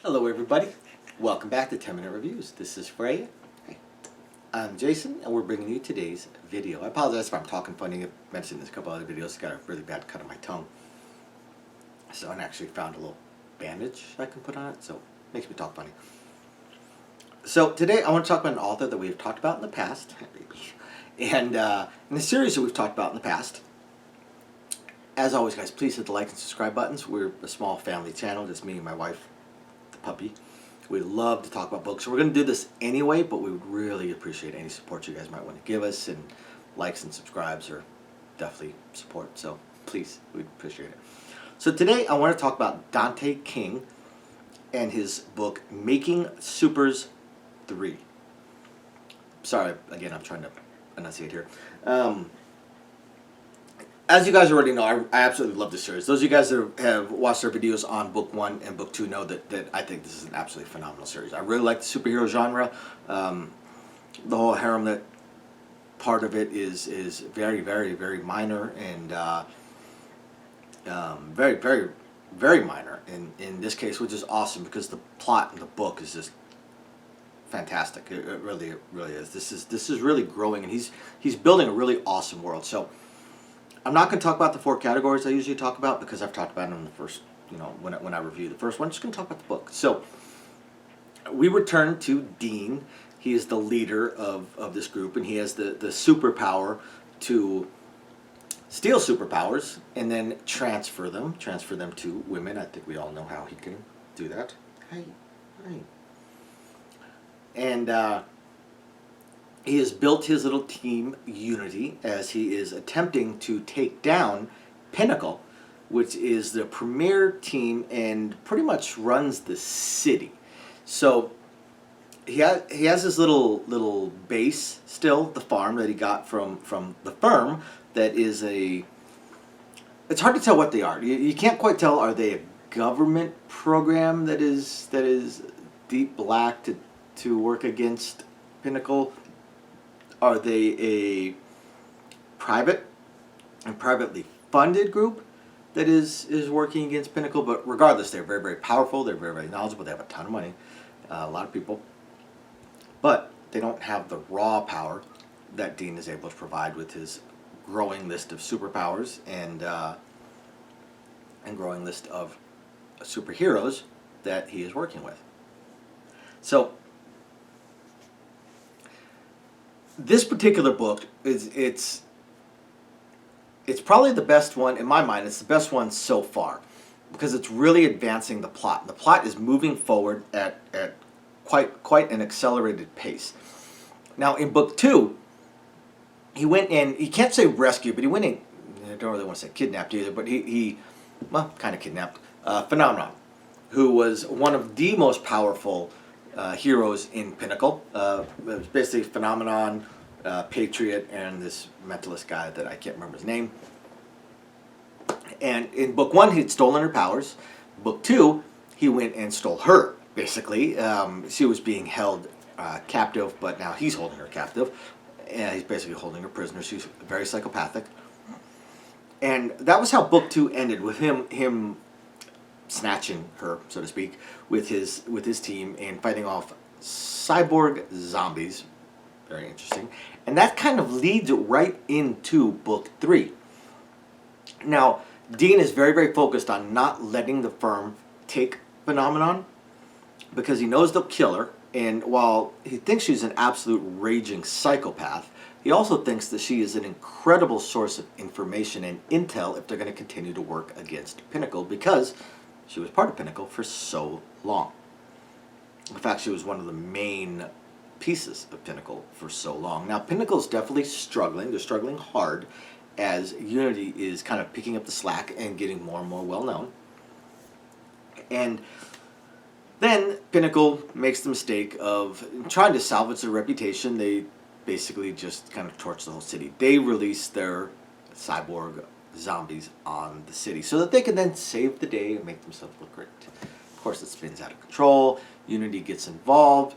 Hello everybody, welcome back to 10 Minute Reviews. This is Freya. Hey. I'm Jason and we're bringing you today's video. I apologize if I'm talking funny. I've mentioned this a couple other videos. Got a really bad cut on my tongue. So I actually found a little bandage I can put on it, so it makes me talk funny. So today I want to talk about an author that we've talked about in the past. And in the series that we've talked about in the past, as always guys, please hit the like and subscribe buttons. We're a small family channel, just me and my wife, the puppy. We love to talk about books, so we're going to do this anyway, but we would really appreciate any support you guys might want to give us, and likes and subscribes are definitely support, so please, we'd appreciate it. So today I want to talk about Dante King and his book Making Supers 3. Sorry, again, I'm trying to enunciate here. As you guys already know, I absolutely love this series. Those of you guys that have watched our videos on book 1 and book 2 know that I think this is an absolutely phenomenal series. I really like the superhero genre. The whole harem that part of it is very, very, very minor and very, very, very minor in this case, which is awesome because the plot in the book is just fantastic. It really is. This is really growing, and he's building a really awesome world. So I'm not going to talk about the 4 categories I usually talk about because I've talked about them in the first, when I review the first one. I'm just going to talk about the book. So we return to Dean. He is the leader of this group, and he has the superpower to steal superpowers and then transfer them to women. I think we all know how he can do that. Hi. And he has built his little team Unity as he is attempting to take down Pinnacle, which is the premier team and pretty much runs the city. So he has this little base still, the farm that he got from the firm that is it's hard to tell what they are. You can't quite tell, are they a government program that is deep black to work against Pinnacle? Are they a private and privately funded group that is working against Pinnacle? But regardless, they're very, very powerful. They're very, very knowledgeable. They have a ton of money, a lot of people. But they don't have the raw power that Dean is able to provide with his growing list of superpowers and growing list of superheroes that he is working with. So this particular book it's probably the best one in my mind. It's the best one so far because it's really advancing the plot. The plot is moving forward at quite an accelerated pace. Now in book 2, he went in. He can't say rescue, but he went in. I don't really want to say kidnapped either, but he well, kind of kidnapped Phenomenon, who was one of the most powerful heroes in Pinnacle. It was basically Phenomenon, Patriot, and this mentalist guy that I can't remember his name. And in book 1, he'd stolen her powers. Book 2, he went and stole her, basically. She was being held captive, but now he's holding her captive. And he's basically holding her prisoner. She's very psychopathic. And that was how book 2 ended, with him snatching her, so to speak, with his team and fighting off cyborg zombies. Very interesting. And that kind of leads right into book 3. Now, Dean is very, very focused on not letting the firm take Phenomenon because he knows they'll kill her. And while he thinks she's an absolute raging psychopath, he also thinks that she is an incredible source of information and intel if they're going to continue to work against Pinnacle, because she was part of Pinnacle for so long. In fact, she was one of the main pieces of Pinnacle for so long. Now, Pinnacle's definitely struggling. They're struggling hard as Unity is kind of picking up the slack and getting more and more well-known. And then Pinnacle makes the mistake of trying to salvage their reputation. They basically just kind of torch the whole city. They release their cyborg zombies on the city so that they can then save the day and make themselves look great. Of course, it spins out of control. Unity gets involved,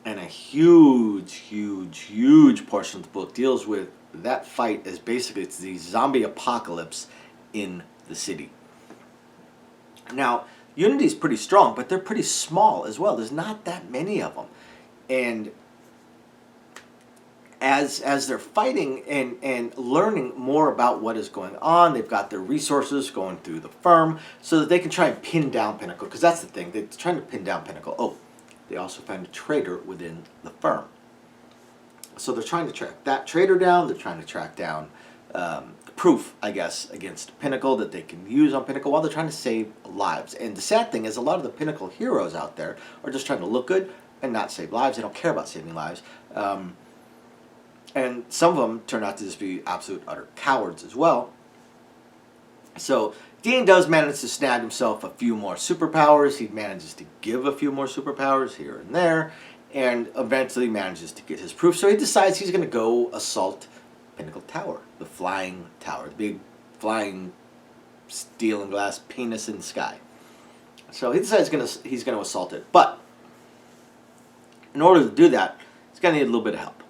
and a huge portion of the book deals with that fight as basically it's the zombie apocalypse in the city. Now, Unity's pretty strong, but they're pretty small as well. There's not that many of them. And as they're fighting and learning more about what is going on, they've got their resources going through the firm so that they can try and pin down Pinnacle, because that's the thing. They're trying to pin down Pinnacle. Oh, they also found a traitor within the firm. So they're trying to track that traitor down. They're trying to track down proof, I guess, against Pinnacle that they can use on Pinnacle while they're trying to save lives. And the sad thing is a lot of the Pinnacle heroes out there are just trying to look good and not save lives. They don't care about saving lives. And some of them turn out to just be absolute utter cowards as well. So Dean does manage to snag himself a few more superpowers. He manages to give a few more superpowers here and there, and eventually manages to get his proof. So he decides he's going to go assault Pinnacle Tower, the flying tower, the big flying steel and glass penis in the sky. So he decides he's going to assault it. But in order to do that, he's going to need a little bit of help.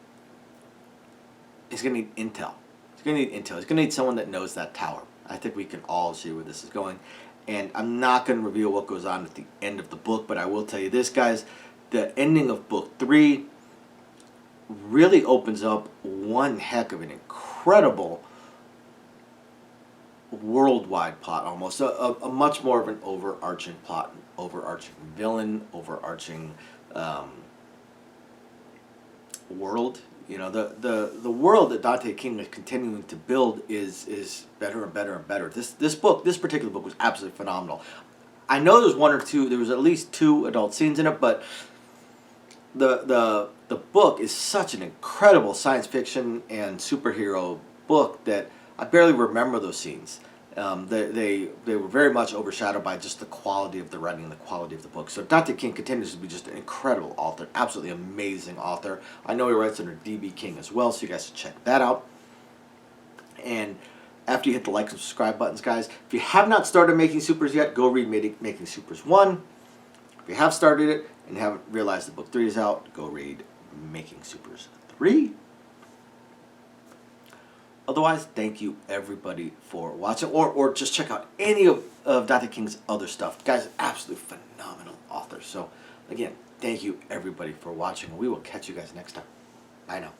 He's going to need intel. He's going to need intel. He's going to need someone that knows that tower. I think we can all see where this is going. And I'm not going to reveal what goes on at the end of the book, but I will tell you this, guys. The ending of book 3 really opens up one heck of an incredible worldwide plot, almost. A much more of an overarching plot, overarching villain, overarching world. You know, the world that Dante King is continuing to build is better and better and better. This particular book was absolutely phenomenal. I know there was at least 2 adult scenes in it, but the book is such an incredible science fiction and superhero book that I barely remember those scenes. They were very much overshadowed by just the quality of the writing and the quality of the book. So Dante King continues to be just an incredible author, absolutely amazing author. I know he writes under D.B. King as well, so you guys should check that out. And after you hit the like and subscribe buttons, guys, if you have not started Making Supers yet, go read Making Supers 1. If you have started it and haven't realized that book 3 is out, go read Making Supers 3. Otherwise, thank you everybody for watching, or just check out any of Dante King's other stuff. The guy's an absolutely phenomenal author. So, again, thank you everybody for watching. We will catch you guys next time. Bye now.